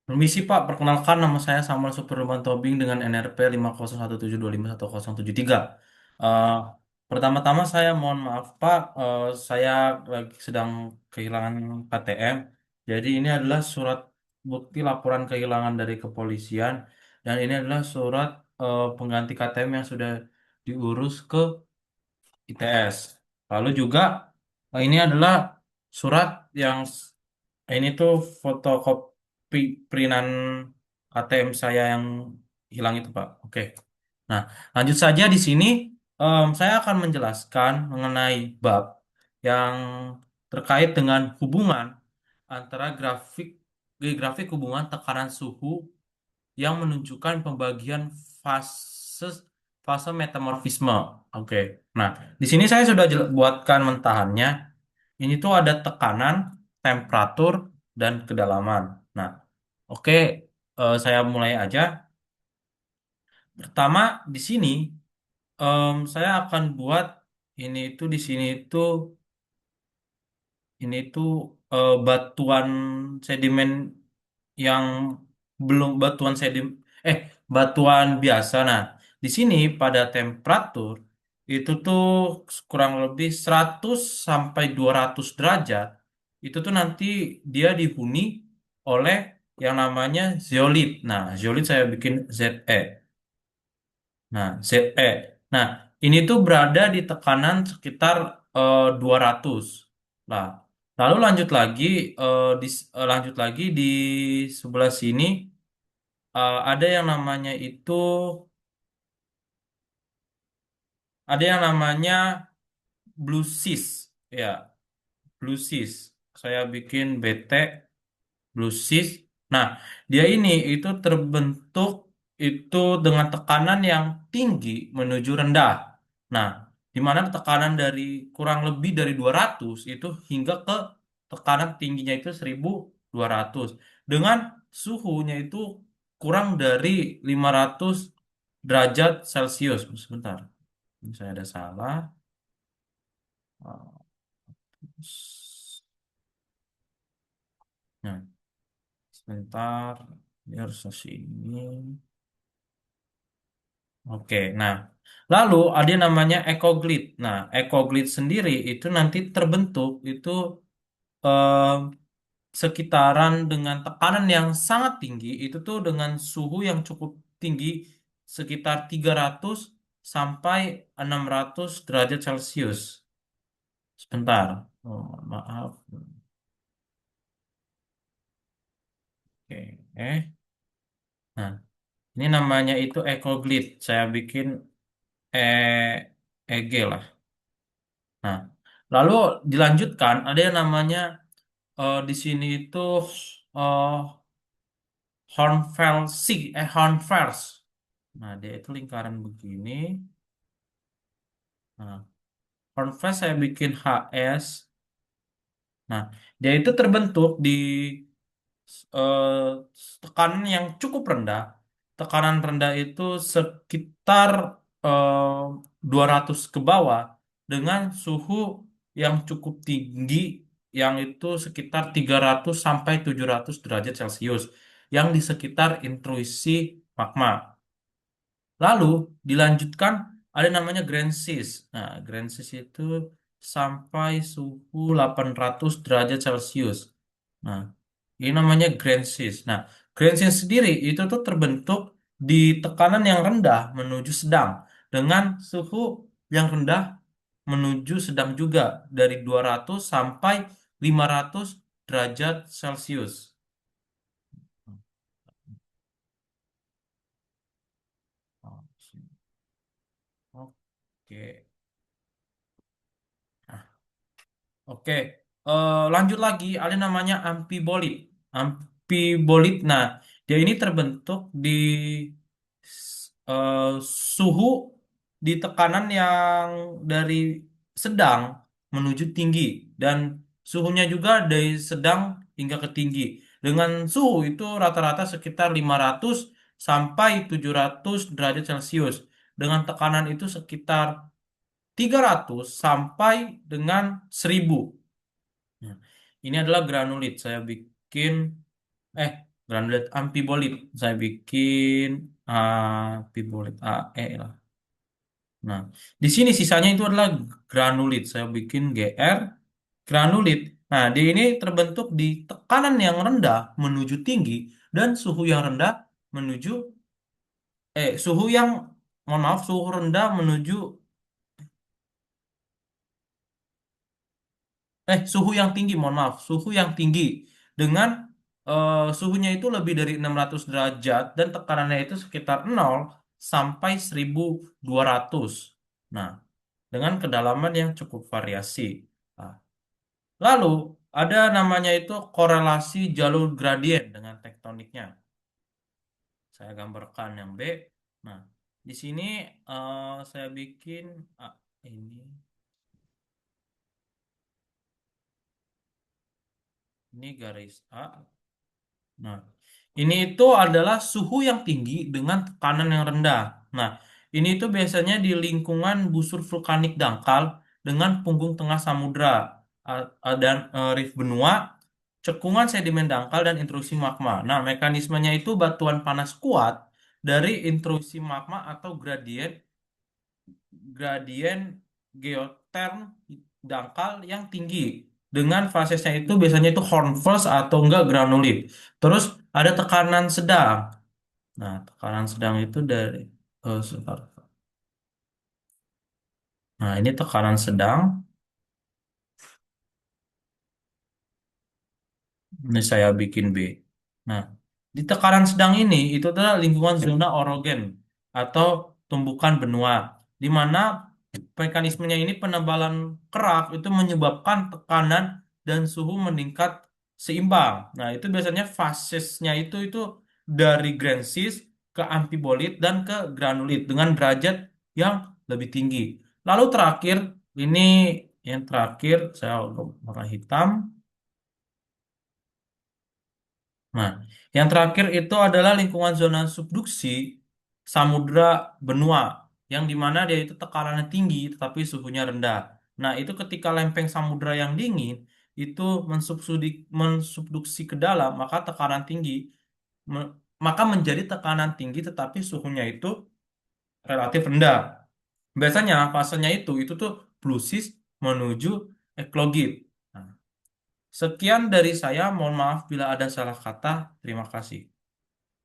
Permisi Pak, perkenalkan nama saya Samuel Superluman Tobing dengan NRP 501725173. Eh Pertama-tama saya mohon maaf Pak, saya lagi sedang kehilangan KTM. Jadi ini adalah surat bukti laporan kehilangan dari kepolisian dan ini adalah surat pengganti KTM yang sudah diurus ke ITS. Lalu juga ini adalah surat yang ini tuh fotokopi printan ATM saya yang hilang itu, Pak. Oke. Nah, lanjut saja di sini saya akan menjelaskan mengenai bab yang terkait dengan hubungan antara grafik hubungan tekanan suhu yang menunjukkan pembagian fase fase metamorfisme. Oke. Nah, di sini saya sudah buatkan mentahannya. Ini tuh ada tekanan, temperatur, dan kedalaman. Nah, oke, saya mulai aja. Pertama, di sini saya akan buat di sini itu batuan sedimen yang belum batuan eh batuan biasa. Nah, di sini pada temperatur itu tuh kurang lebih 100 sampai 200 derajat. Itu tuh nanti dia dihuni oleh yang namanya zeolit. Nah, zeolit saya bikin ZE. Nah, ZE. Nah, ini tuh berada di tekanan sekitar 200. Nah, lalu lanjut lagi di sebelah sini ada yang namanya ada yang namanya blue sis. Ya, blue sis. Saya bikin BT blue sis. Nah, dia ini itu terbentuk itu dengan tekanan yang tinggi menuju rendah. Nah, di mana tekanan dari kurang lebih dari 200 itu hingga ke tekanan tingginya itu 1200 dengan suhunya itu kurang dari 500 derajat Celcius. Sebentar, ini saya ada salah. Nah, sebentar, ini harus sini. Oke, nah, lalu ada yang namanya ekoglit. Nah, ekoglit sendiri itu nanti terbentuk itu eh, sekitaran dengan tekanan yang sangat tinggi, itu tuh dengan suhu yang cukup tinggi, sekitar 300 sampai 600 derajat Celcius. Sebentar, oh, maaf. Oke, nah, ini namanya itu ekoglit. Saya bikin E EG lah. Nah, lalu dilanjutkan ada yang namanya di sini itu eh Hornfels. Nah, dia itu lingkaran begini. Nah, Hornfels saya bikin HS. Nah, dia itu terbentuk di eh, tekanan yang cukup rendah. Tekanan rendah itu sekitar 200 ke bawah dengan suhu yang cukup tinggi yang itu sekitar 300 sampai 700 derajat Celcius yang di sekitar intrusi magma. Lalu dilanjutkan ada namanya Greensies. Nah, Greensies itu sampai suhu 800 derajat Celcius. Nah, ini namanya Greensies. Nah, Greensies sendiri itu tuh terbentuk di tekanan yang rendah menuju sedang dengan suhu yang rendah menuju sedang juga dari 200 sampai 500 derajat Celcius. Oke. Oke, lanjut lagi, ada namanya amfibolit. Amfibolit, nah, dia ini terbentuk di eh, suhu di tekanan yang dari sedang menuju tinggi dan suhunya juga dari sedang hingga ke tinggi. Dengan suhu itu rata-rata sekitar 500 sampai 700 derajat Celcius. Dengan tekanan itu sekitar 300 sampai dengan 1000. Nah, ini adalah granulit. Saya bikin Granulat amfibolit. Saya bikin amfibolit AE lah. Nah, di sini sisanya itu adalah granulit. Saya bikin GR granulit. Nah, di ini terbentuk di tekanan yang rendah menuju tinggi dan suhu yang rendah menuju suhu yang mohon maaf, suhu rendah menuju suhu yang tinggi, mohon maaf, suhu yang tinggi dengan suhunya itu lebih dari 600 derajat dan tekanannya itu sekitar 0 sampai 1200. Nah, dengan kedalaman yang cukup variasi. Nah, lalu ada namanya itu korelasi jalur gradien dengan tektoniknya. Saya gambarkan yang B. Nah, di sini saya bikin ini ini garis A. Nah, ini itu adalah suhu yang tinggi dengan tekanan yang rendah. Nah, ini itu biasanya di lingkungan busur vulkanik dangkal dengan punggung tengah samudra dan reef benua, cekungan sedimen dangkal dan intrusi magma. Nah, mekanismenya itu batuan panas kuat dari intrusi magma atau gradien gradien geoterm dangkal yang tinggi dengan fasesnya itu biasanya itu hornfels atau enggak granulit. Terus ada tekanan sedang. Nah, tekanan sedang itu dari sebentar. Nah, ini tekanan sedang. Ini saya bikin B. Nah, di tekanan sedang ini itu adalah lingkungan zona orogen atau tumbukan benua, di mana mekanismenya ini penebalan kerak itu menyebabkan tekanan dan suhu meningkat seimbang. Nah, itu biasanya fasesnya itu dari greensis ke amfibolit dan ke granulit dengan derajat yang lebih tinggi. Lalu terakhir, ini yang terakhir saya warna hitam. Nah, yang terakhir itu adalah lingkungan zona subduksi samudra benua, yang dimana dia itu tekanannya tinggi tetapi suhunya rendah. Nah, itu ketika lempeng samudra yang dingin itu mensubduksi ke dalam, maka tekanan tinggi, me- maka menjadi tekanan tinggi tetapi suhunya itu relatif rendah. Biasanya fasenya itu tuh plusis menuju eklogit. Nah, sekian dari saya, mohon maaf bila ada salah kata. Terima kasih.